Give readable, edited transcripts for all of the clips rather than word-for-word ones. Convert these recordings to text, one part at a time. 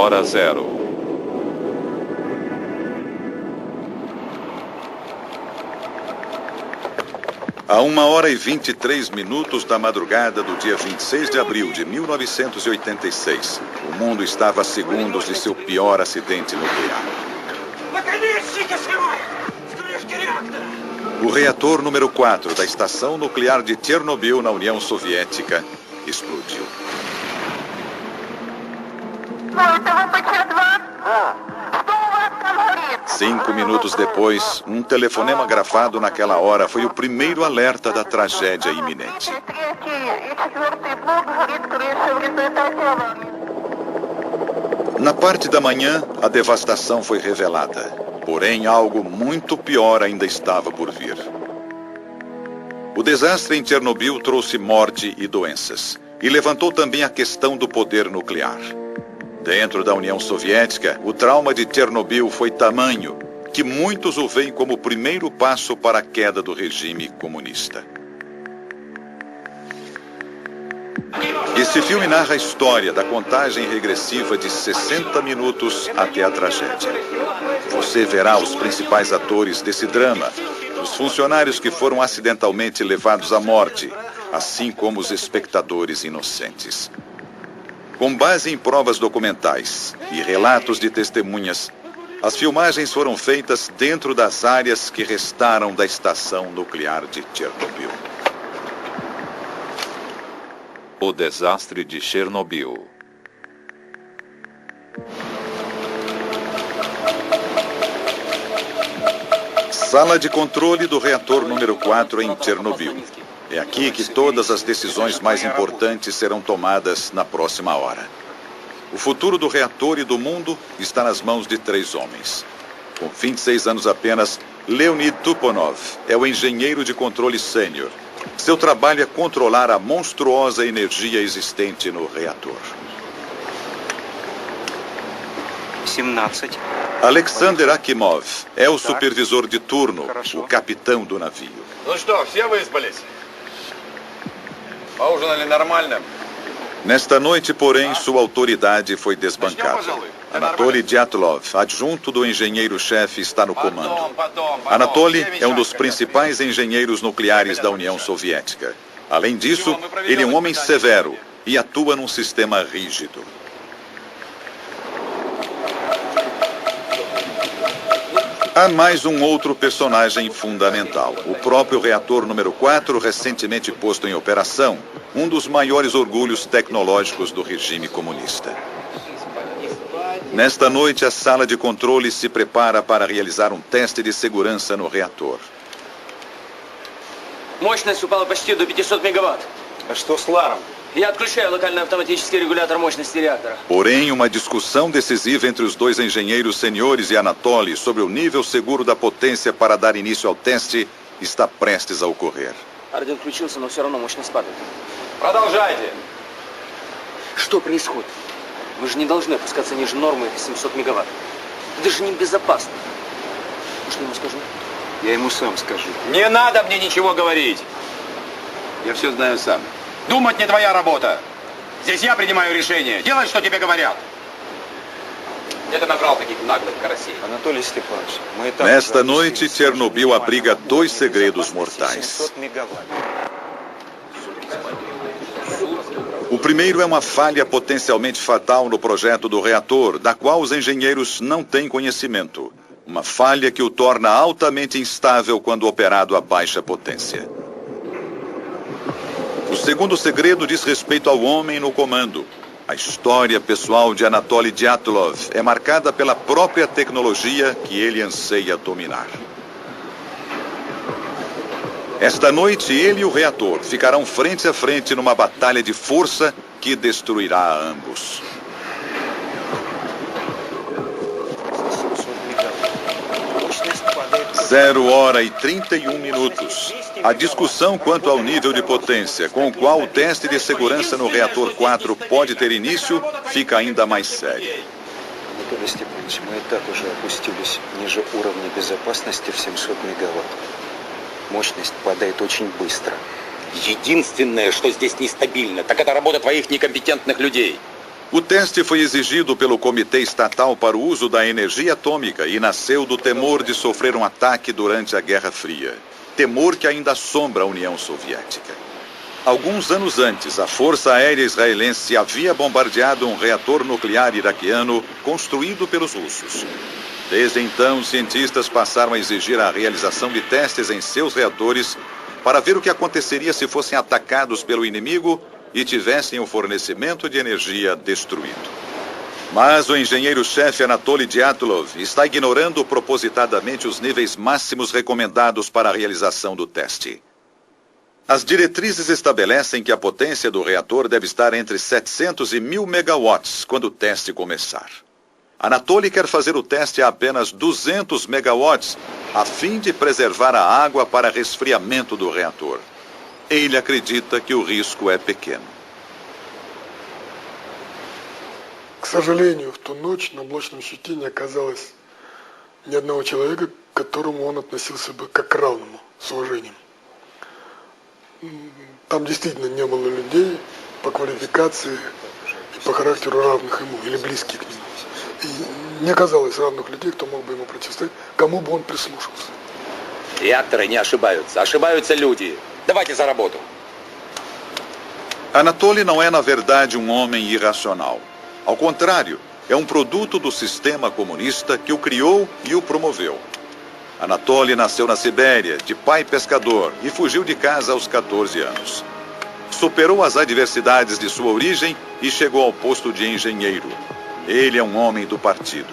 hora zero. A 1h23 da madrugada do dia 26 de abril de 1986, o mundo estava a segundos de seu pior acidente nuclear. O reator número 4 da estação nuclear de Chernobyl, na União Soviética, explodiu. 5 minutos depois, um telefonema gravado naquela hora foi o primeiro alerta da tragédia iminente. Na parte da manhã, a devastação foi revelada. Porém, algo muito pior ainda estava por vir. O desastre em Chernobyl trouxe morte e doenças, e levantou também a questão do poder nuclear. Dentro da União Soviética, o trauma de Chernobyl foi tamanho que muitos o veem como o primeiro passo para a queda do regime comunista. Esse filme narra a história da contagem regressiva de 60 minutos até a tragédia. Você verá os principais atores desse drama, os funcionários que foram acidentalmente levados à morte, assim como os espectadores inocentes. Com base em provas documentais e relatos de testemunhas, as filmagens foram feitas dentro das áreas que restaram da estação nuclear de Chernobyl. O desastre de Chernobyl. Sala de controle do reator número 4 em Chernobyl. É aqui que todas as decisões mais importantes serão tomadas na próxima hora. O futuro do reator e do mundo está nas mãos de 3 homens. Com 26 anos apenas, Leonid Tuponov é o engenheiro de controle sênior. Seu trabalho é controlar a monstruosa energia existente no reator. 17. Alexander Akimov é o supervisor de turno, o capitão do navio. Ну что, все выспались? Поужинали нормально? Nesta noite, porém, sua autoridade foi desbancada. Anatoly Dyatlov, adjunto do engenheiro-chefe, está no comando. Anatoly é um dos principais engenheiros nucleares da União Soviética. Além disso, ele é um homem severo e atua num sistema rígido. Há mais um outro personagem fundamental, o próprio reator número 4, recentemente posto em operação, um dos maiores orgulhos tecnológicos do regime comunista. Nesta noite, a sala de controle se prepara para realizar um teste de segurança no reator. Мощность упала почти до 500 мегаватт. А что с Ларом? Я отключаю локальный автоматический регулятор мощности реактора. Porém, uma discussão decisiva entre os 2 engenheiros seniores e Anatoly sobre o nível seguro da potência para dar início ao teste está prestes a ocorrer. Орден включился, но все равно мощность падает. Продолжайте. Что происходит? Вы же не должны опускаться ниже нормы 700 мегаватт. Это же небезопасно. Может, я ему скажу? Я ему сам скажу. Не надо мне ничего говорить. Я все знаю сам. Думать не твоя работа. Здесь я принимаю решение. Делай, что тебе говорят. Где ты набрал таких наглых карасей? Анатолий Степанович, мы и так... Nesta noite, Chernobyl abriga 2 segredos mortais. O primeiro é uma falha potencialmente fatal no projeto do reator, da qual os engenheiros não têm conhecimento. Uma falha que o torna altamente instável quando operado a baixa potência. O segundo segredo diz respeito ao homem no comando. A história pessoal de Anatoly Dyatlov é marcada pela própria tecnologia que ele anseia dominar. Esta noite, ele e o reator ficarão frente a frente numa batalha de força que destruirá a ambos. Zero hora e 31 minutos. A discussão quanto ao nível de potência com o qual o teste de segurança no reator 4 pode ter início fica ainda mais séria. Анатолий Степанович, мы и так уже опустились ниже уровня безопасности в 700 мегаватт. Мощность падает очень быстро. Единственное, что здесь нестабильно, так это работа твоих некомпетентных людей. O teste foi exigido pelo Comitê Estatal para o Uso da Energia Atômica e nasceu do temor de sofrer um ataque durante a Guerra Fria. Temor que ainda assombra a União Soviética. Alguns anos antes, a Força Aérea Israelense havia bombardeado um reator nuclear iraquiano construído pelos russos. Desde então, cientistas passaram a exigir a realização de testes em seus reatores para ver o que aconteceria se fossem atacados pelo inimigo e tivessem o fornecimento de energia destruído. Mas o engenheiro-chefe Anatoly Dyatlov está ignorando propositadamente os níveis máximos recomendados para a realização do teste. As diretrizes estabelecem que a potência do reator deve estar entre 700 e 1000 megawatts quando o teste começar. Anatoly quer fazer o teste a apenas 200 megawatts, a fim de preservar a água para resfriamento do reator. Ele acredita que o risco é pequeno. К сожалению, в ту ночь на блочном щите не оказалось ни одного человека, к которому он относился бы как к равному, с уважением. Там действительно не было людей по квалификации и по характеру равных ему или близких к нему. И не оказалось равных людей, кто мог бы ему противостоять, кому бы он прислушался. Реакторы не ошибаются, ошибаются люди. Давайте за работу. Anatoly não é, na verdade, um homem irracional. Ao contrário, é um produto do sistema comunista que o criou e o promoveu. Anatoly nasceu na Sibéria, de pai pescador, e fugiu de casa aos 14 anos. Superou as adversidades de sua origem e chegou ao posto de engenheiro. Ele é um homem do partido.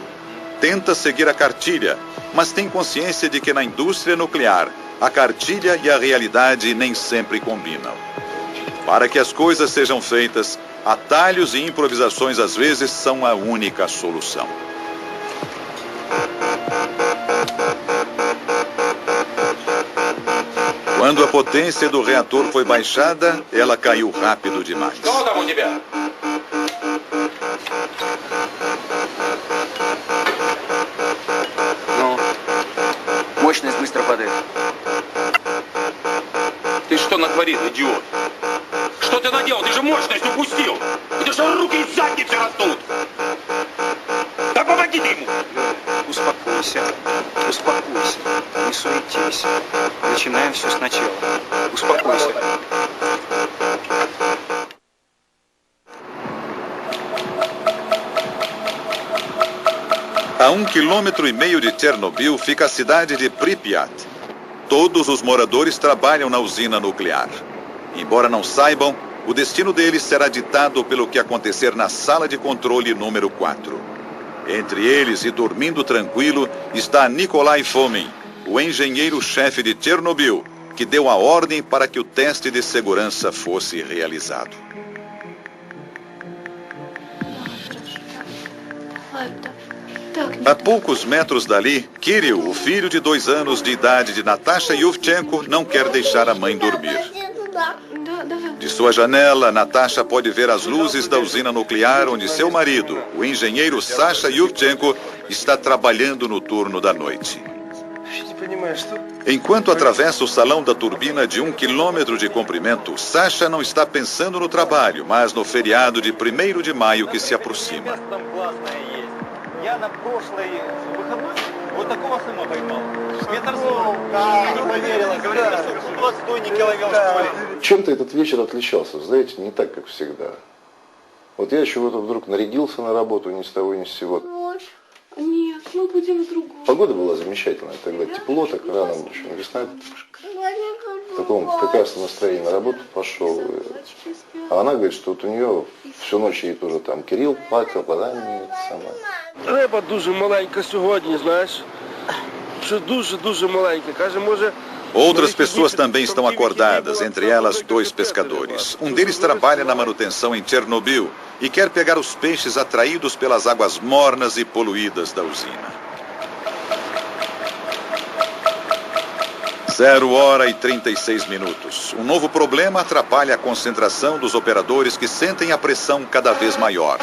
Tenta seguir a cartilha, mas tem consciência de que na indústria nuclear, a cartilha e a realidade nem sempre combinam. Para que as coisas sejam feitas, atalhos e improvisações às vezes são a única solução. Quando a potência do reator foi baixada, ela caiu rápido demais. Ну, мощность быстро падает. Ты что натворил, идиот? Что ты наделал? Ты же мощность упустил! Это же руки и задницы растут! Да помоги ты ему! Успокойся, успокойся, не суетись. Начинаем все сначала. Успокойся. A 1,5 km de Chernobyl fica a cidade de Pripyat. Todos os moradores trabalham na usina nuclear. Embora não saibam, o destino deles será ditado pelo que acontecer na sala de controle número 4. Entre eles e dormindo tranquilo está Nikolai Fomin, o engenheiro-chefe de Chernobyl, que deu a ordem para que o teste de segurança fosse realizado. A poucos metros dali, Kirill, o filho de 2 anos de idade de Natasha Yuvchenko, não quer deixar a mãe dormir. De sua janela, Natasha pode ver as luzes da usina nuclear onde seu marido, o engenheiro Sasha Yuvchenko, está trabalhando no turno da noite. Enquanto atravessa o salão da turbina de 1 quilômetro de comprimento, Sasha não está pensando no trabalho, mas no feriado de 1º de maio que se aproxima. Я на прошлый выходной вот такого сыма поймал. Метр 40. Не поверила. Говорит, что отстойники ловил, что ли. Чем-то этот вечер отличался, знаете, не так, как всегда. Вот я чего-то вдруг нарядился на работу ни с того ни с сего. Нет, мы будем в другом. Погода была замечательная, тогда тепло, так рано, еще весна. В таком прекрасном настроении на работу пошел. А она говорит, что вот у нее всю ночь ей тоже там Кирилл плакал, вона не сама. Риба дуже маленька сьогодні, знаєш. Що дуже маленька. Каже, може... Outras pessoas também estão acordadas, entre elas 2 pescadores. Um deles trabalha na manutenção em Chernobyl e quer pegar os peixes atraídos pelas águas mornas e poluídas da usina. 0h36. Um novo problema atrapalha a concentração dos operadores que sentem a pressão cada vez maior.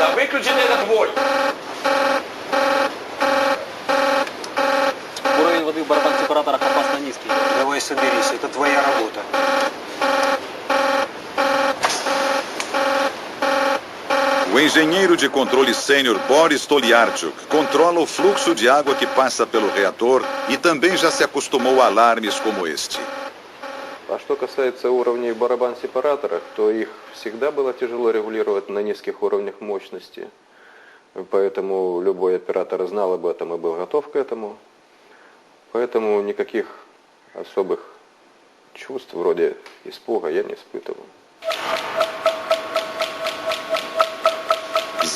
Да выключи этот вой! Уровень воды в барабанах сепараторах опасно низкий. Давай соберись, это твоя работа. O engenheiro de controle sênior Boris Toliarchuk controla o fluxo de água que passa pelo reator e também já se acostumou a alarmes como este. А что касается уровней барабан-сепараторов, то их всегда было тяжело регулировать на низких уровнях мощности. Поэтому любой оператор знал об этом и был готов к этому. Поэтому никаких особых чувств вроде испуга я не испытывал.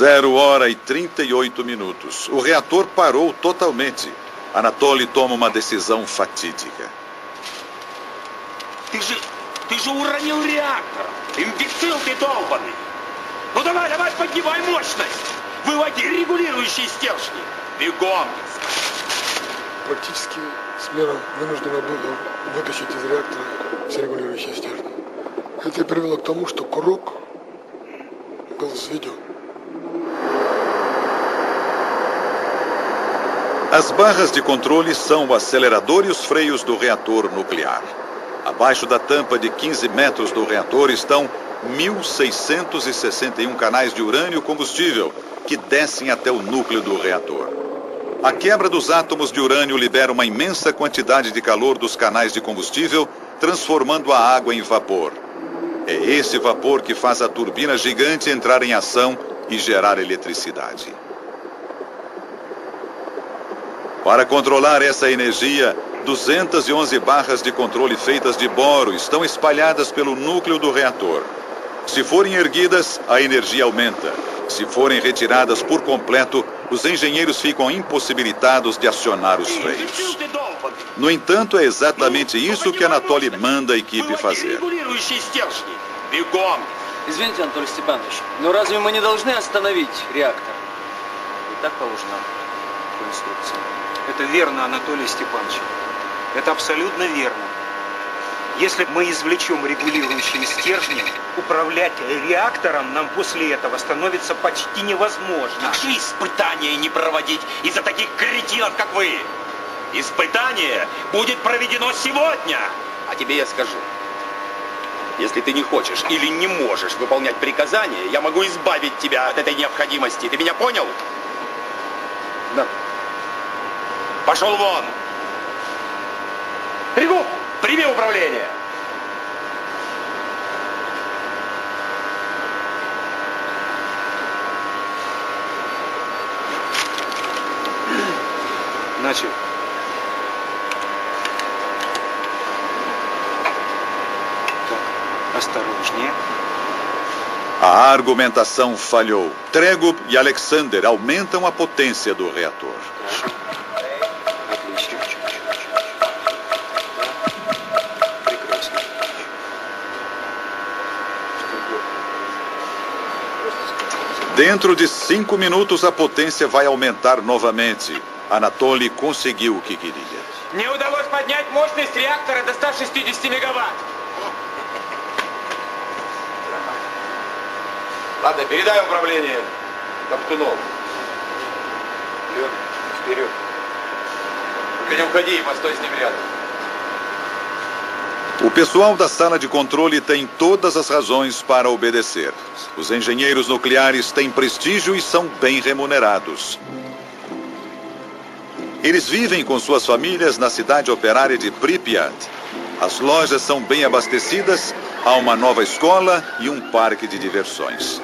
0h38. O reator parou totalmente. Anatoly toma uma decisão fatídica. Ты же уронил реактор! Имбецил ты долбанный! Ну давай, поднимай мощность! Выводи регулирующие стержни! Бегом! Практически смена вынуждена была вытащить из реактора все регулирующие стержни. Это привело к тому, что курок был взведен. As barras de controle são o acelerador e os freios do reator nuclear. Abaixo da tampa de 15 metros do reator estão 1.661 canais de urânio combustível que descem até o núcleo do reator. A quebra dos átomos de urânio libera uma imensa quantidade de calor dos canais de combustível, transformando a água em vapor. É esse vapor que faz a turbina gigante entrar em ação e gerar eletricidade. Para controlar essa energia, 211 barras de controle feitas de boro estão espalhadas pelo núcleo do reator. Se forem erguidas, a energia aumenta. Se forem retiradas por completo, os engenheiros ficam impossibilitados de acionar os freios. No entanto, é exatamente isso que Anatoly manda a equipe fazer. Извините, Анатолий Степанович, но разве мы не должны остановить реактор? И так положено по инструкции. Это верно, Анатолий Степанович. Это абсолютно верно. Если мы извлечем регулирующие стержни, управлять реактором нам после этого становится почти невозможно. Как же испытания не проводить из-за таких кретинов, как вы? Испытание будет проведено сегодня. А тебе я скажу. Если ты не хочешь или не можешь выполнять приказания, я могу избавить тебя от этой необходимости. Ты меня понял? Да. Пошел вон! Трегуб, прими управление! Начал. Так, осторожнее. A argumentação falhou. Tregub e Alexander aumentam a potência do reator. Dentro de 5 minutos a potência vai aumentar novamente. Anatoly conseguiu o que queria. Мне удалось поднять мощность реактора до 160 мегаватт. Ладно, передай управление Топтунову. Вперед. Только не уходи и постой с ним рядом. O pessoal da sala de controle tem todas as razões para obedecer. Os engenheiros nucleares têm prestígio e são bem remunerados. Eles vivem com suas famílias na cidade operária de Pripyat. As lojas são bem abastecidas, há uma nova escola e um parque de diversões.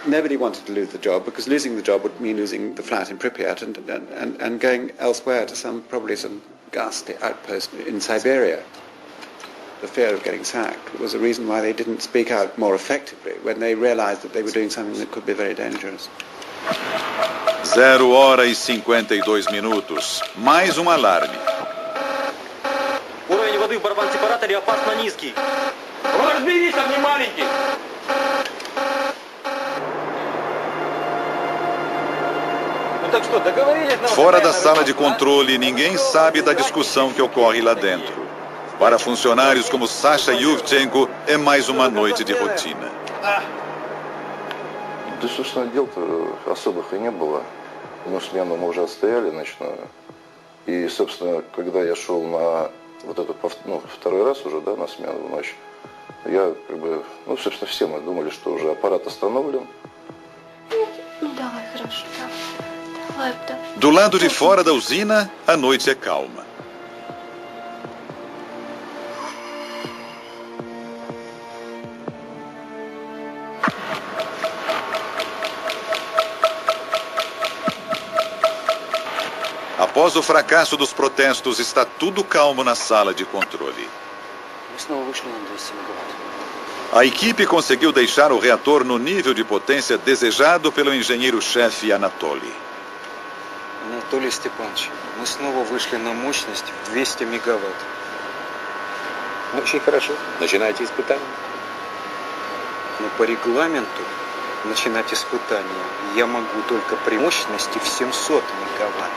Nobody wanted to lose the job because losing the job would mean losing the flat in Pripyat and going elsewhere to probably some ghastly outpost in Siberia. The fear of getting sacked was a reason why they didn't speak out more effectively when they realized that they were doing something that could be very dangerous. 0h52. Mais um alarme. Уровень воды в барабан-сепараторе опасно низкий. Разберись, там не маленький. Fora da sala de controle, ninguém sabe da discussão que ocorre lá dentro. Para funcionários como Sasha Yuvchenko, é mais uma noite de rotina. Да, собственно, дел-то особых и не было. Одну смену мы уже отстояли ночную. И, собственно, когда я шел на вот эту, второй раз уже, да, на смену в ночь, я собственно, все мы думали, что уже аппарат остановлен, Do lado de fora da usina, a noite é calma. Após o fracasso dos protestos, está tudo calmo na sala de controle. A equipe conseguiu deixar o reator no nível de potência desejado pelo engenheiro-chefe Anatoly. Анатолий Степанович, мы снова вышли на мощность в 200 мегаватт. Очень хорошо. Начинайте испытания. Но по регламенту начинать испытания я могу только при мощности в 700 мегаватт.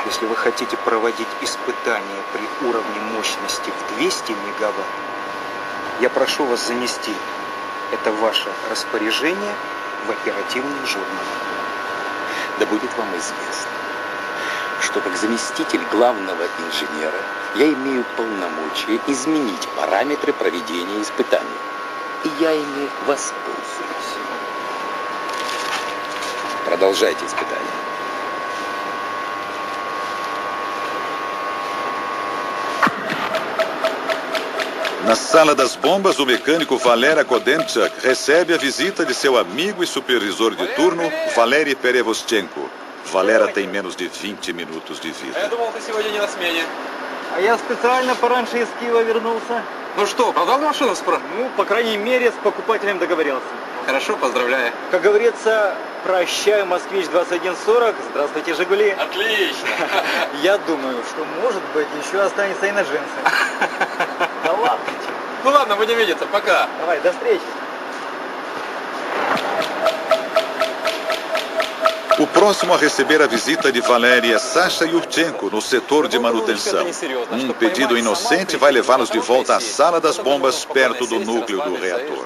Если вы хотите проводить испытания при уровне мощности в 200 мегаватт, я прошу вас занести это ваше распоряжение в оперативный журнал. Да будет вам известно, что как заместитель главного инженера я имею полномочия изменить параметры проведения испытаний. И я ими воспользуюсь. Продолжайте испытания. Na sala das bombas, o mecânico Valeri Kodenchuk recebe a visita de seu amigo e supervisor de turno, Valery Perevostchenko. Valera tem menos de 20 minutos de vida. Я думал, ты сегодня не на смене. А я специально пораньше из Киева вернулся. Ну что, продал машину скоро? Ну, по крайней мере, с покупателем договорился. Хорошо, поздравляю. Как говорится, прощаю, Москвич 2140, здравствуйте, Жигули. Отлично. Я думаю, что, может быть, еще останется и на джинсы. Да ладно. Ну ладно, будем видеться, пока. Давай, до встречи. O próximo a receber a visita de Valery é Sasha Yurchenko, no setor de manutenção. Um pedido inocente vai levá-los de volta à sala das bombas, perto do núcleo do reator.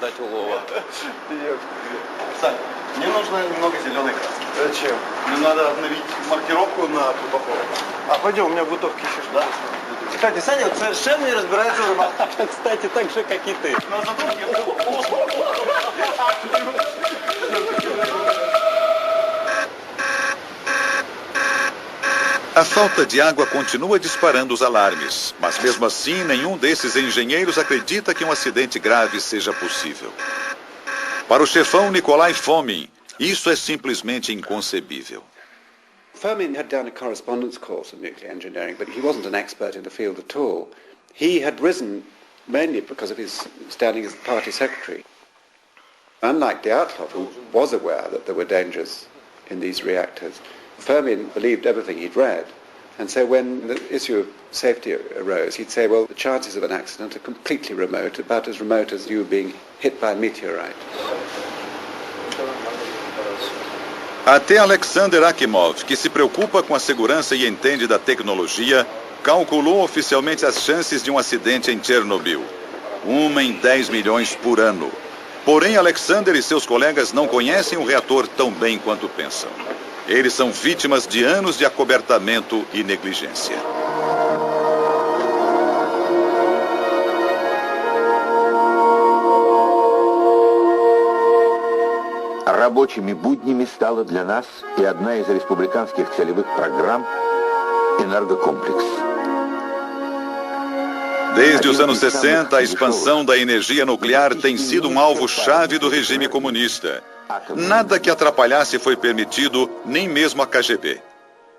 Мне нужно немного зеленой краски. Зачем? Мне надо обновить маркировку на трубофоре. А пойдем, у меня в бутовке еще что-то. Кстати, Саня вот совершенно не разбирается в рыбах. Кстати, так же, как и ты. A falta de água continua disparando os alarmes, mas mesmo assim nenhum desses engenheiros acredita que um acidente grave seja possível. Para o chefão Nikolai Fomin, isso é simplesmente inconcebível. Fomin had done a correspondence course in nuclear engineering, but he wasn't an expert in the field at all. He had risen mainly because of his standing as the party secretary. Unlike Dyatlov, who was aware that there were dangers in these reactors, Fomin believed everything he'd read. And so when the issue of safety arose, he'd say, well, the chances of an accident are completely remote, about as remote as you being hit by a meteorite. Até Alexander Akimov, que se preocupa com a segurança e entende da tecnologia, calculou oficialmente as chances de um acidente em Chernobyl. 1 em 10 milhões por ano. Porém, Alexander e seus colegas não conhecem o reator tão bem quanto pensam. Eles são vítimas de anos de acobertamento e negligência. Рабочими буднями стала для нас и одна из республиканских целевых программ «Энергокомплекс». Desde os anos 60, a expansão da energia nuclear tem sido um alvo-chave do regime comunista. Nada que atrapalhasse foi permitido, nem mesmo a KGB.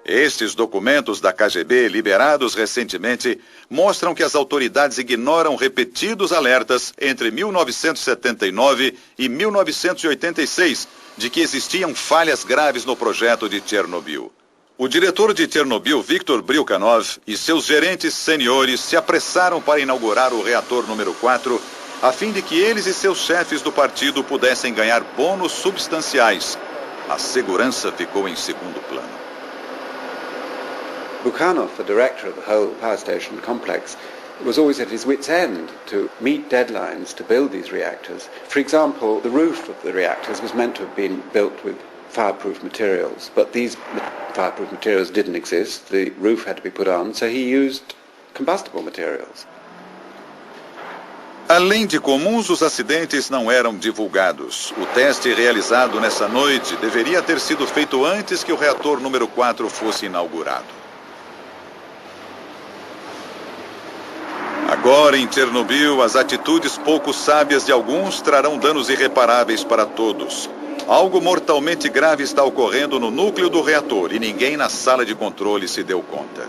Estes documentos da KGB, liberados recentemente, mostram que as autoridades ignoram repetidos alertas entre 1979 e 1986 de que existiam falhas graves no projeto de Chernobyl. O diretor de Chernobyl, Viktor Brilkanov, e seus gerentes seniores se apressaram para inaugurar o reator número 4, a fim de que eles e seus chefes do partido pudessem ganhar bônus substanciais. A segurança ficou em segundo plano. Bukhanov, the director of the whole power station complex, was always at his wit's end to meet deadlines to build these reactors. For example, the roof of the reactors was meant to have been built with fireproof materials, but these fireproof materials didn't exist. The roof had to be put on, so he used combustible materials. Além de comuns, os acidentes não eram divulgados. O teste realizado nessa noite deveria ter sido feito antes que o reator número 4 fosse inaugurado. Agora, em Chernobyl, as atitudes pouco sábias de alguns trarão danos irreparáveis para todos. Algo mortalmente grave está ocorrendo no núcleo do reator e ninguém na sala de controle se deu conta.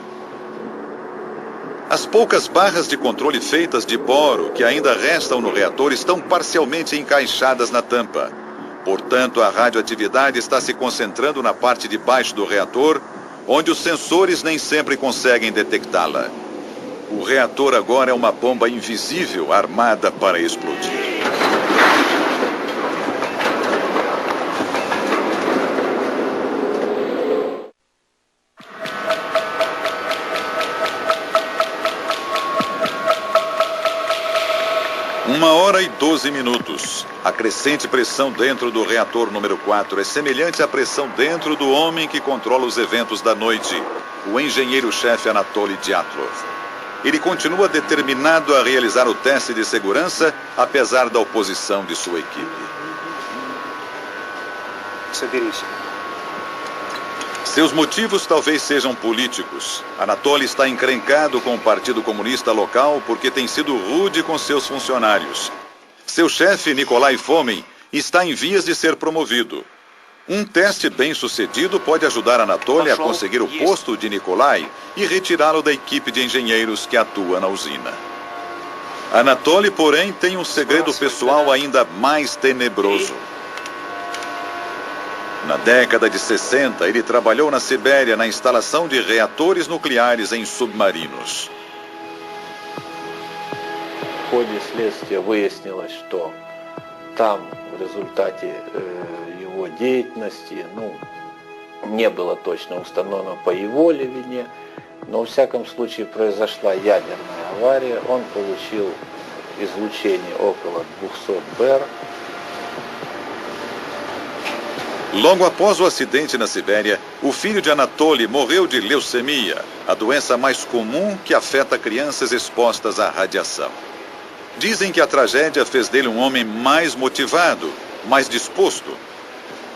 As poucas barras de controle feitas de boro que ainda restam no reator estão parcialmente encaixadas na tampa. Portanto, a radioatividade está se concentrando na parte de baixo do reator, onde os sensores nem sempre conseguem detectá-la. O reator agora é uma bomba invisível armada para explodir. Uma hora e 12 minutos. A crescente pressão dentro do reator número 4 é semelhante à pressão dentro do homem que controla os eventos da noite, o engenheiro-chefe Anatoly Dyatlov. Ele continua determinado a realizar o teste de segurança, apesar da oposição de sua equipe. Seus motivos talvez sejam políticos. Anatoly está encrencado com o Partido Comunista local porque tem sido rude com seus funcionários. Seu chefe, Nikolai Fomin, está em vias de ser promovido. Um teste bem-sucedido pode ajudar Anatoly a conseguir o posto de Nikolai e retirá-lo da equipe de engenheiros que atua na usina. Anatoly, porém, tem um segredo pessoal ainda mais tenebroso. Na década de 60, ele trabalhou na Sibéria na instalação de reatores nucleares em submarinos. В ходе следствия выяснилось, что там в результате его деятельности, не было точно установлено по его ли вине, но во всяком случае произошла ядерная авария, он получил излучение около 200 БЭР. Logo após o acidente na Sibéria, o filho de Anatoly morreu de leucemia, a doença mais comum que afeta crianças expostas à radiação. Dizem que a tragédia fez dele um homem mais motivado, mais disposto.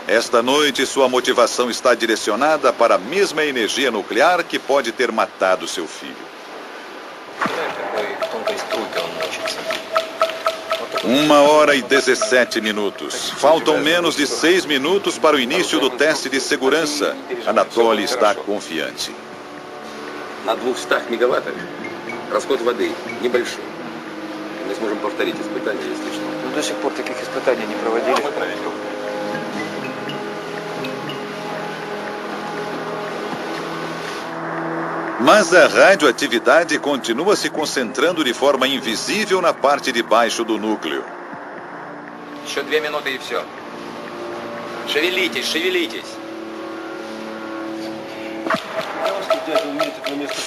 Esta noite, sua motivação está direcionada para a mesma energia nuclear que pode ter matado seu filho. 1h e 17 minutos. Faltam menos de 6 minutos para o início do teste de segurança. Anatoly está confiante. На 200 мегаваттах расход воды небольшой. Мы сможем повторить испытания, если что. Но до сих пор таких испытаний не проводили. Мы проведем. Mas a radioatividade continua se concentrando de forma invisível na parte de baixo do núcleo. Еще 2 минуты и все. Шевелитесь, шевелитесь.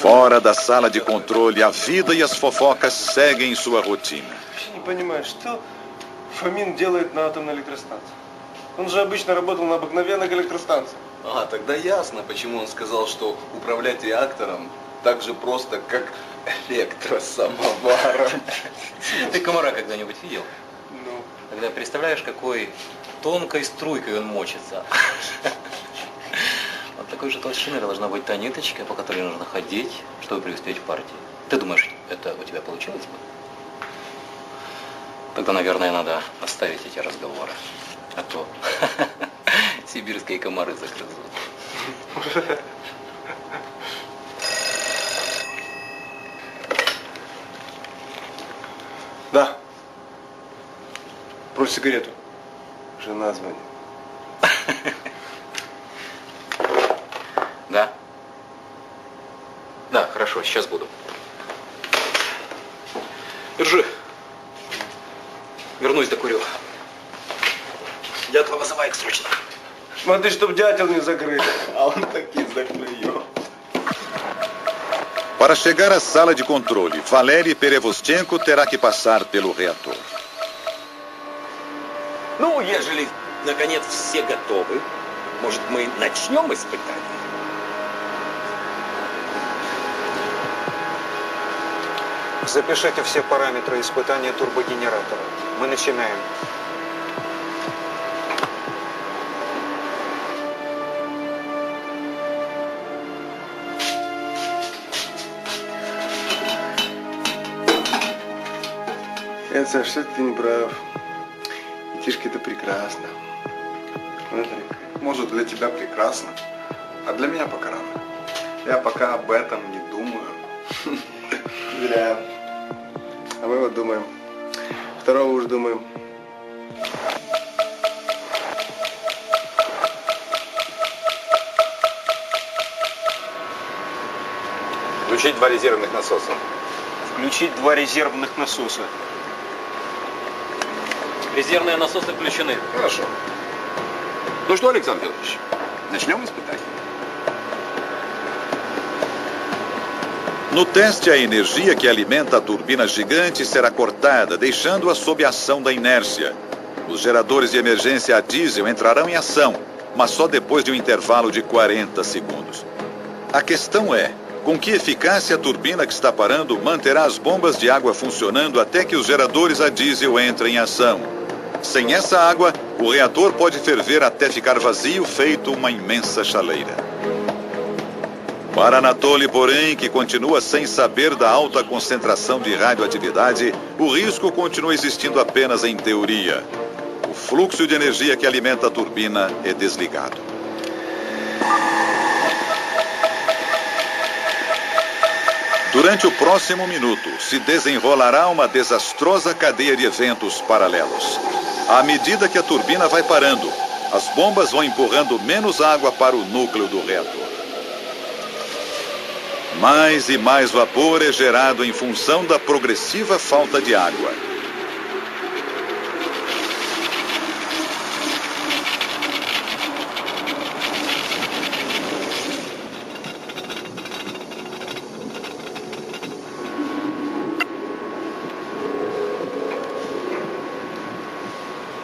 Fora da sala de controle, a vida e as fofocas seguem sua rotina. Не понимаю, что Фомин делает на атомной электростанции? Он же обычно работал на обыкновенных электростанциях. Тогда ясно, почему он сказал, что управлять реактором так же просто, как электросамоваром. Ты комара когда-нибудь видел? Ну. Когда представляешь, какой тонкой струйкой он мочится. Вот такой же толщины должна быть та ниточка, по которой нужно ходить, чтобы преуспеть в партии. Ты думаешь, это у тебя получилось бы? Тогда, наверное, надо оставить эти разговоры. А то сибирские комары загрызут. Да. Брось сигарету. Жена звонит. Да? Да, хорошо, сейчас буду. Держи. Вернусь, докурю. Дятла вызывает срочно. Смотри, чтоб дятел не закрыл. А он таки закрыл. Para chegar à sala de controle, Valery Perevostchenko terá que passar pelo reator. Ну, ежели, наконец, все готовы, может, мы начнем испытание? Запишите все параметры испытания турбогенератора. Мы начинаем. Нет, Саш, ты не прав. Тишка, это прекрасно. Смотри. Может, для тебя прекрасно, а для меня пока рано. Я пока об этом не думаю. Зря. А мы вот думаем. Второго уж думаем. Включить 2 резервных насоса. Включить 2 резервных насоса. Резервные насосы включены. Хорошо. Ну что, Александр Федорович, начнем испытание. No teste, a energia que alimenta a turbina gigante será cortada, deixando-a sob a ação da inércia. Os geradores de emergência a diesel entrarão em ação, mas só depois de um intervalo de 40 segundos. A questão é, com que eficácia a turbina que está parando manterá as bombas de água funcionando até que os geradores a diesel entrem em ação? Sem essa água, o reator pode ferver até ficar vazio, feito uma imensa chaleira. Para Anatoly, porém, que continua sem saber da alta concentração de radioatividade, o risco continua existindo apenas em teoria. O fluxo de energia que alimenta a turbina é desligado. Durante o próximo minuto, se desenrolará uma desastrosa cadeia de eventos paralelos. À medida que a turbina vai parando, as bombas vão empurrando menos água para o núcleo do reator. Mais e mais vapor é gerado em função da progressiva falta de água.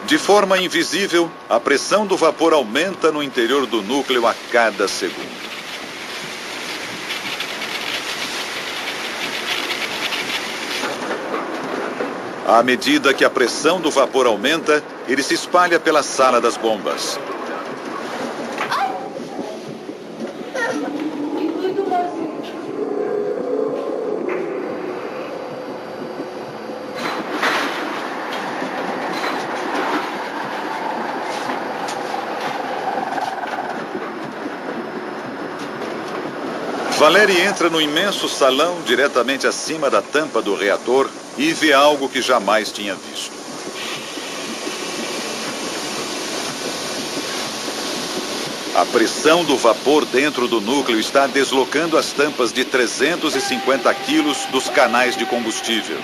De forma invisível, a pressão do vapor aumenta no interior do núcleo a cada segundo. À medida que a pressão do vapor aumenta, ele se espalha pela sala das bombas. Valery entra no imenso salão diretamente acima da tampa do reator e vê algo que jamais tinha visto. A pressão do vapor dentro do núcleo está deslocando as tampas de 350 quilos dos canais de combustível.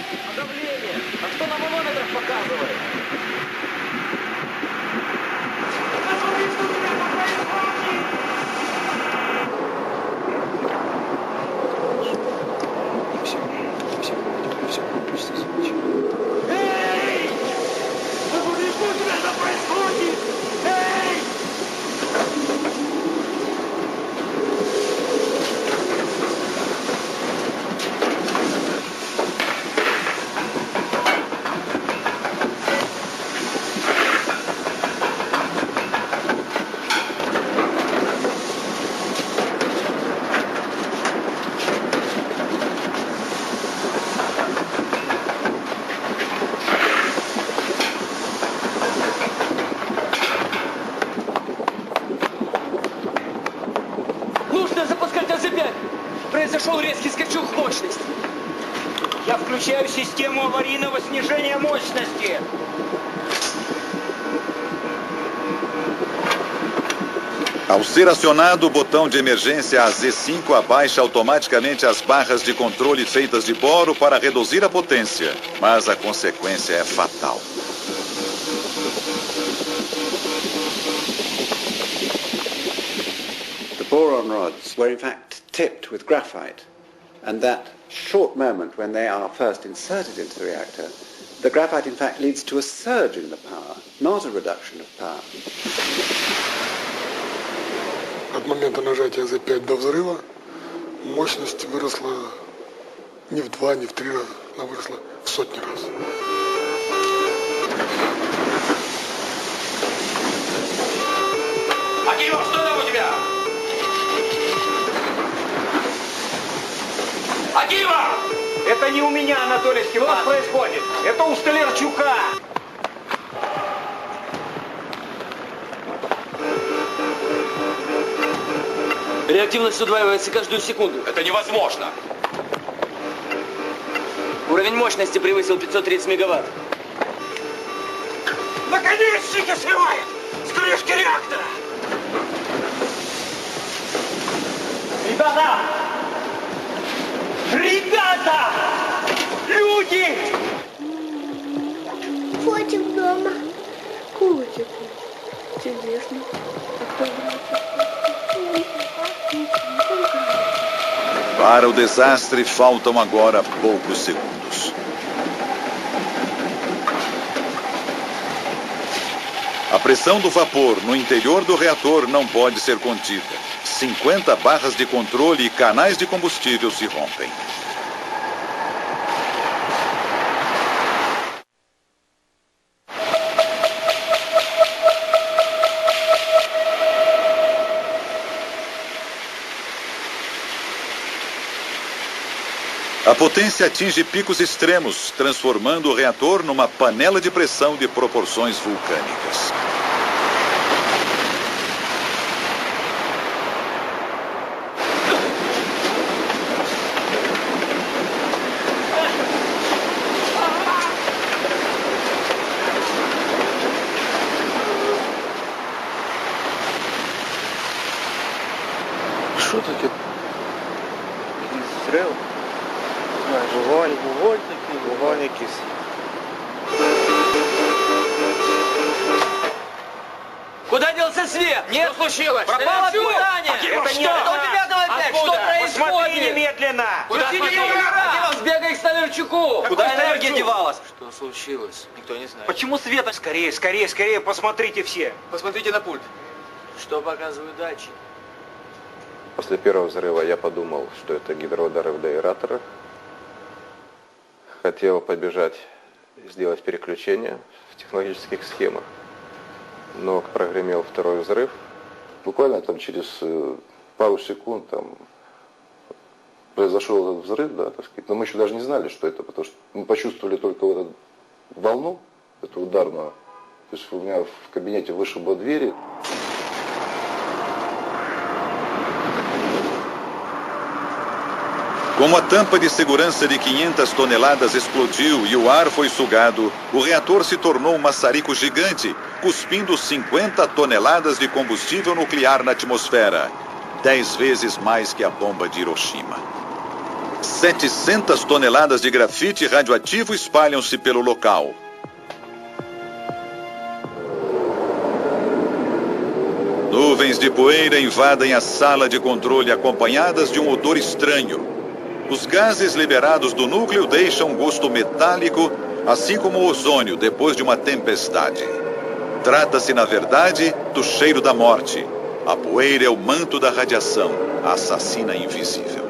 Произошел резкий скачок мощности. Я включаю систему аварийного снижения мощности. Ao ser acionado, o botão de emergência AZ5 abaixa automaticamente as barras de controle feitas de boro para reduzir a potência, mas a consequência é fatal. The boron rods were in fact tipped with graphite, and that short moment when they are first inserted into the reactor, the graphite in fact leads to a surge in the power, not a reduction of power. От момента нажатия Z5 до взрыва мощность выросла не в 2, не в 3 раза, она выросла в сотни раз. Акимов, что там у тебя? Акимов! Это не у меня, Анатолий Степанович. Что происходит? Это у Столярчука. Реактивность удваивается каждую секунду. Это невозможно. Уровень мощности превысил 530 мегаватт. Наконечники срывает! С крышки реактора! Ребята! Ребята! Люди! Котик дома. Котик. Интересно. А кто Para o desastre, faltam agora poucos segundos. A pressão do vapor no interior do reator não pode ser contida. 50 barras de controle e canais de combustível se rompem. A potência atinge picos extremos, transformando o reator numa panela de pressão de proporções vulcânicas. Що таке? Стріл? Вогонь такий, вогонь якийсь. Куда делся свет? Нет, Что случилось? пропало питание. Это не что? У тебя опять? Что происходит? Посмотри немедленно! Куда Акимов, сбегай к Столярчуку. Куда энергия девалась? Что случилось? Никто не знает. Почему света? Скорее, скорее, скорее, посмотрите все. Посмотрите на пульт. Что показывают датчики? После первого взрыва я подумал, что это гидроудары в аэраторах. Хотел побежать, сделать переключение в технологических схемах, но прогремел второй взрыв. Буквально там через пару секунд там произошел этот взрыв, да, так сказать. Но мы еще даже не знали, что это, потому что мы почувствовали только вот эту волну, эту ударную. То есть у меня в кабинете вышибло двери. Como a tampa de segurança de 500 toneladas explodiu e o ar foi sugado, o reator se tornou um maçarico gigante, cuspindo 50 toneladas de combustível nuclear na atmosfera, 10 vezes mais que a bomba de Hiroshima. 700 toneladas de grafite radioativo espalham-se pelo local. Nuvens de poeira invadem a sala de controle acompanhadas de um odor estranho. Os gases liberados do núcleo deixam um gosto metálico, assim como o ozônio depois de uma tempestade. Trata-se, na verdade, do cheiro da morte. A poeira é o manto da radiação, a assassina invisível.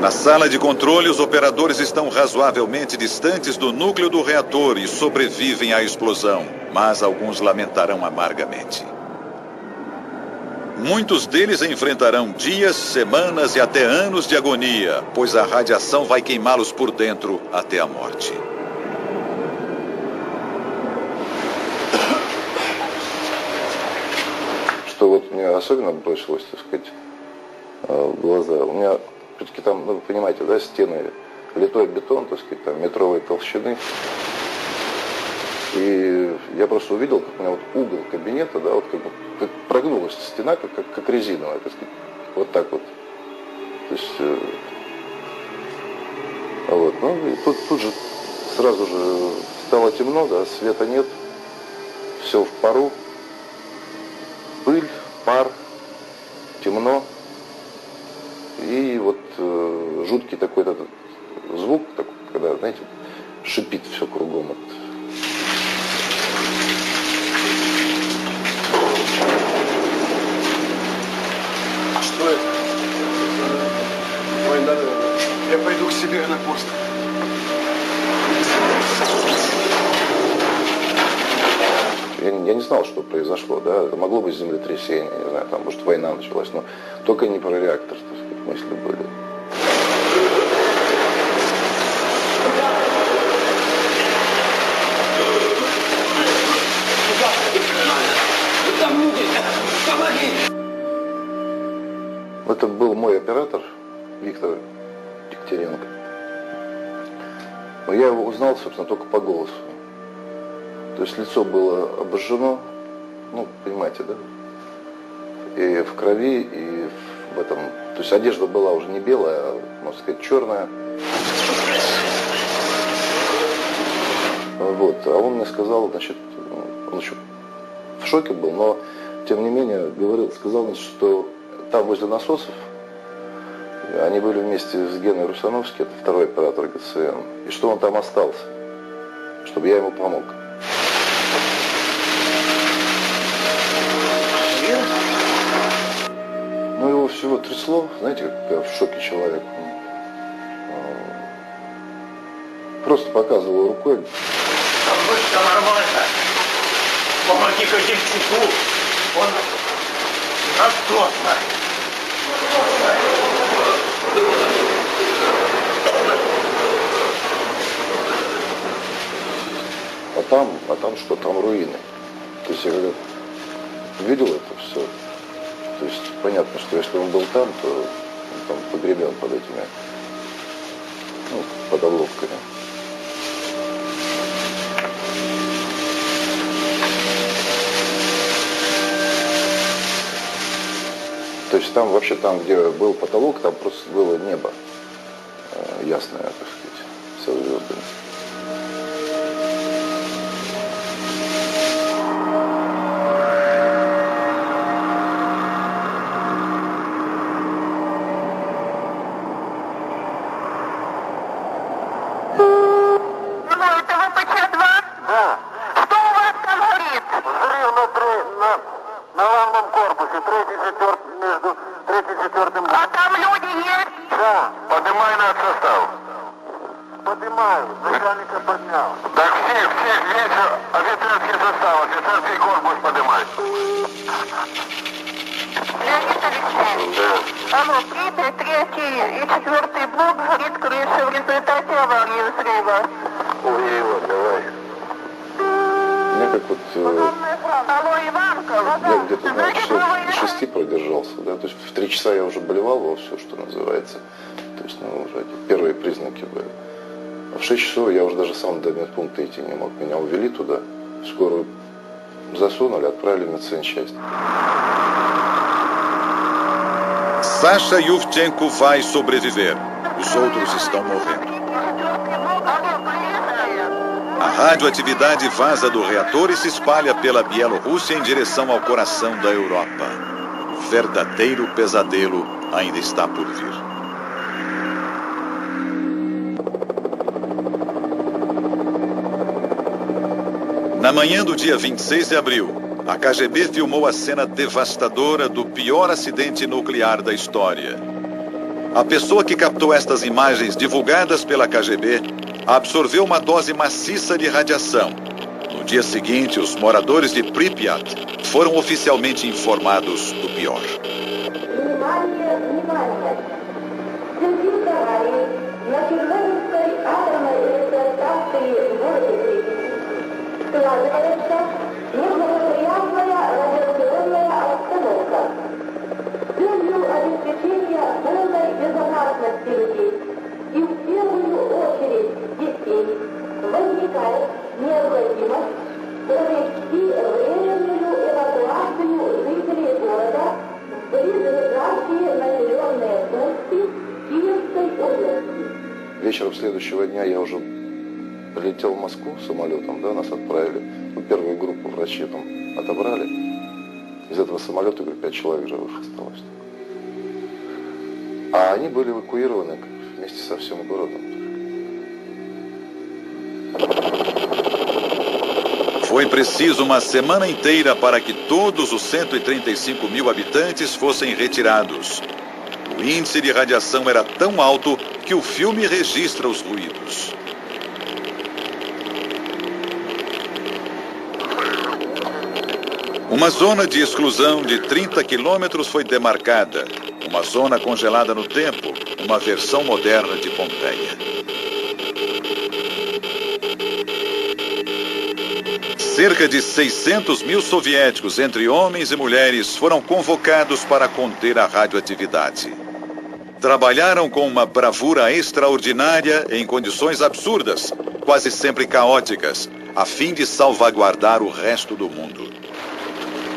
Na sala de controle, os operadores estão razoavelmente distantes do núcleo do reator e sobrevivem à explosão, mas alguns lamentarão amargamente. Muitos deles enfrentarão dias, semanas e até anos de agonia, pois a radiação vai queimá-los por dentro até a morte. Что вот мне особенно бросилось, так сказать, в глаза. У меня все-таки там, ну, вы понимаете, да, стены, литой бетон, так сказать, там метровой толщины. И я просто увидел, как у меня вот угол кабинета, да, вот как прогнулась стена, как резиновая, так сказать, вот так вот. То есть, вот, ну, и тут же сразу же стало темно, да, света нет, все в пару, пыль, пар, темно, и вот жуткий такой этот звук, такой, когда, знаете, шипит все кругом. Я не знал, что произошло, да, это могло быть землетрясение, не знаю, там, может, война началась, но только не про реактор, так сказать, мысли были. Это был мой оператор, Виктор Дегтяренко. Но я его узнал, собственно, только по голосу. То есть лицо было обожжено, ну, понимаете, да? И в крови, и в этом... То есть одежда была уже не белая, а, можно сказать, черная. Вот. А он мне сказал, значит, он еще в шоке был, но, тем не менее, сказал, значит, что там возле насосов, они были вместе с Геной Русановским, это второй оператор ГЦН, и что он там остался, чтобы я ему помог. Ну, его всего трясло, знаете, как в шоке человек. Просто показывал рукой. Все нормально. Помоги-ка Демчуку. Он растросан. А там что? Там руины. То есть я когда видел это все, то есть понятно, что если он был там, то он там погребен под этими, ну, под обломками. То есть там вообще, там, где был потолок, там просто было небо ясное, так сказать, со звездами. Я где-то, знаешь, часов до 6 продержался, да, то есть в 3 часа я уже болевал вовсю, что называется, то есть, ну, уже первые признаки были. А в 6 часов я уже даже сам до медпункта идти не мог, меня увели туда, в скорую засунули, отправили в медсанчасть. Sasha Yuvchenko vai sobreviver, os outros estão morrendo. A radioatividade vaza do reator e se espalha pela Bielorrússia em direção ao coração da Europa. O verdadeiro pesadelo ainda está por vir. Na manhã do dia 26 de abril, a KGB filmou a cena devastadora do pior acidente nuclear da história. A pessoa que captou estas imagens divulgadas pela KGB absorveu uma dose maciça de radiação. No dia seguinte, os moradores de Pripyat foram oficialmente informados do pior. возникает необходимость провести временную эвакуацию жителей города в близлежащие населенные пункты Киевской области. Вечером следующего дня я уже прилетел в Москву самолетом, да, нас отправили. Первую группу врачей там отобрали. Из этого самолета, говорю, 5 человек живых осталось. А они были эвакуированы вместе со всем городом. Foi preciso uma semana inteira para que todos os 135 mil habitantes fossem retirados. O índice de radiação era tão alto que o filme registra os ruídos. Uma zona de exclusão de 30 quilômetros foi demarcada. Uma zona congelada no tempo, uma versão moderna de Pompeia. Cerca de 600 mil soviéticos, entre homens e mulheres, foram convocados para conter a radioatividade. Trabalharam com uma bravura extraordinária em condições absurdas, quase sempre caóticas, a fim de salvaguardar o resto do mundo.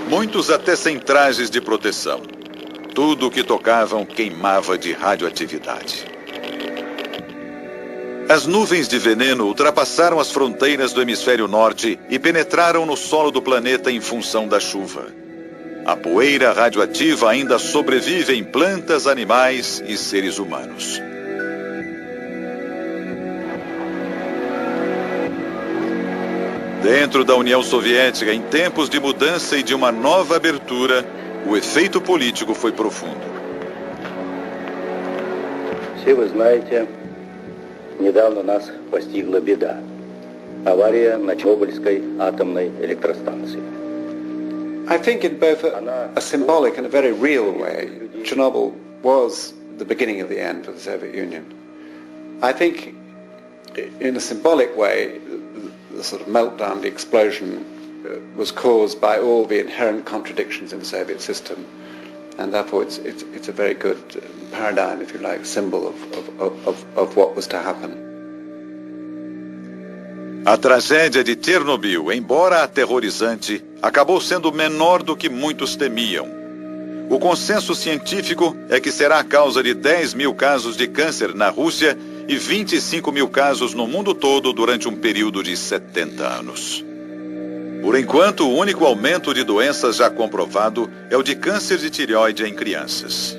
Muitos até sem trajes de proteção. Tudo o que tocavam queimava de radioatividade. As nuvens de veneno ultrapassaram as fronteiras do hemisfério norte e penetraram no solo do planeta em função da chuva. A poeira radioativa ainda sobrevive em plantas, animais e seres humanos. Dentro da União Soviética, em tempos de mudança e de uma nova abertura, o efeito político foi profundo. Все вы знаете, недавно нас постигла беда. Авария на Чернобыльской атомной электростанции. I think in both a symbolic and a very real way, Chernobyl was the beginning of the end for the Soviet Union. I think in a symbolic way, the sort of meltdown, the explosion, was caused by all the inherent contradictions in the Soviet system, and therefore it's a very good paradigm, if you like, symbol of what was to happen. A tragédia de Chernobyl, embora aterrorizante, acabou sendo menor do que muitos temiam. O consenso científico é que será a causa de 10 mil casos de câncer na Rússia e 25 mil casos no mundo todo durante um período de 70 anos. Por enquanto, o único aumento de doenças já comprovado é o de câncer de tireoide em crianças.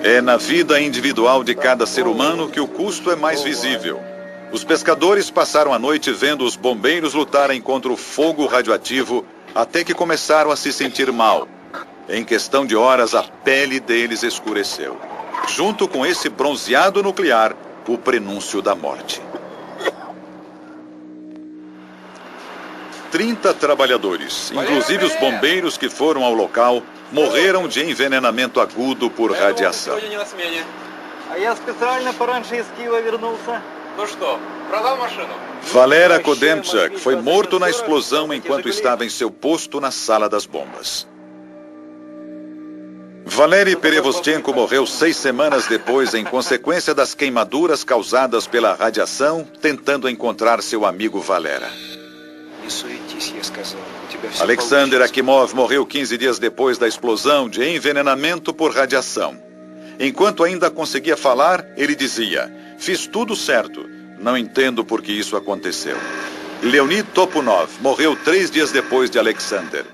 É na vida individual de cada ser humano que o custo é mais visível. Os pescadores passaram a noite vendo os bombeiros lutarem contra o fogo radioativo até que começaram a se sentir mal. Em questão de horas, a pele deles escureceu. Junto com esse bronzeado nuclear, o prenúncio da morte. 30 trabalhadores, inclusive os bombeiros que foram ao local, morreram de envenenamento agudo por radiação. Valera Kodemchak foi morto na explosão enquanto estava em seu posto na sala das bombas. Valery Perevostchenko morreu 6 semanas depois em consequência das queimaduras causadas pela radiação, tentando encontrar seu amigo Valera. Alexander Akimov morreu 15 dias depois da explosão de envenenamento por radiação. Enquanto ainda conseguia falar, ele dizia: "Fiz tudo certo, não entendo por que isso aconteceu." Leonid Topunov morreu 3 dias depois de Alexander.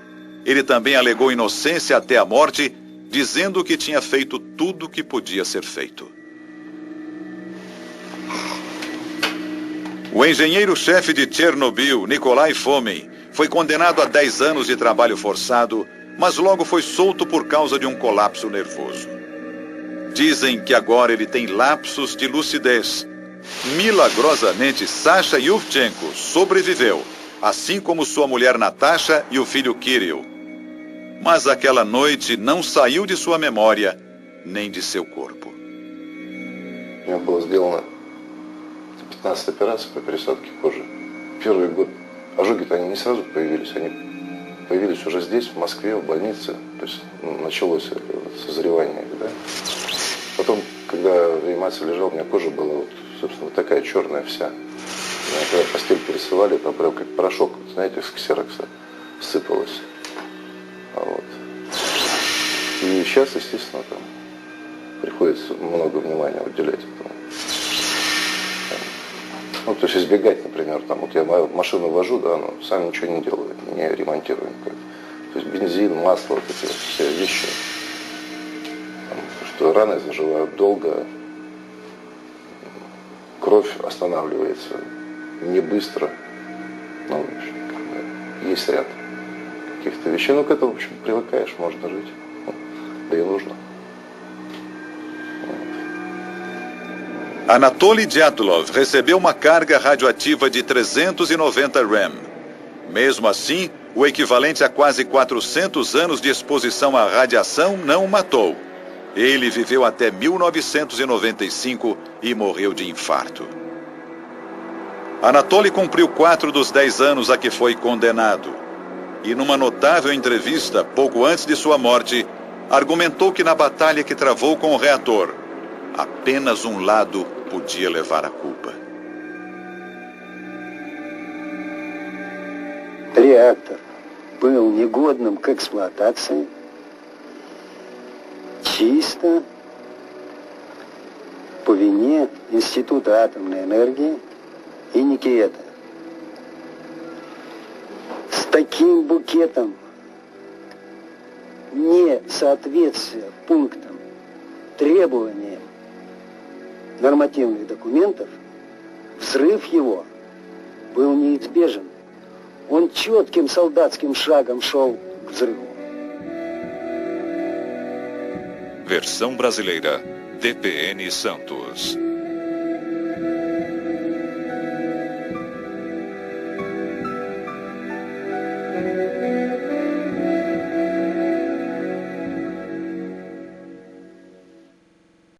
Ele também alegou inocência até a morte, dizendo que tinha feito tudo o que podia ser feito. O engenheiro-chefe de Chernobyl, Nikolai Fomin, foi condenado a 10 anos de trabalho forçado, mas logo foi solto por causa de um colapso nervoso. Dizem que agora ele tem lapsos de lucidez. Milagrosamente, Sasha Yurchenko sobreviveu, assim como sua mulher Natasha e o filho Kirill. Mas aquela noite não saiu de sua memória, nem de seu corpo. У меня было сделано 15 операций по пересадке кожи. Первый год ожоги-то они не сразу появились, они появились уже здесь, в Москве, в больнице. То есть началось созревание. Да? Потом, когда в реанимации лежал, у меня кожа была, вот, собственно, вот такая черная вся. Когда постель пересывали, там прям как порошок, знаете, с ксерокса сыпалось. Вот. И сейчас, естественно, там приходится много внимания уделять этому. Ну, то есть избегать, например, там, вот я машину вожу, да, но сам ничего не делаю, не ремонтирую никак. То есть бензин, масло, вот эти все вещи. Там, что раны заживают долго, кровь останавливается не быстро. Ну, в общем, да, есть ряд каких-то вещей, но к этому, в общем, привыкаешь, можно жить. Да и нужно. Anatoly Dyatlov recebeu uma carga radioativa de 390 rem. Mesmo assim, o equivalente a quase 400 anos de exposição à radiação não o matou. Ele viveu até 1995 e morreu de infarto. Anatoly cumpriu 4 dos 10 anos a que foi condenado. E numa notável entrevista, pouco antes de sua morte, argumentou que na batalha que travou com o reator, apenas um lado podia levar a culpa. Реактор был негодным к эксплуатации чисто по вине Института атомной энергии и Никиета. С таким букетом несоответствия пунктам, требованиям нормативных документов, взрыв его был неизбежен. Он четким солдатским шагом шел к взрыву. Versão brasileira, DPN Santos.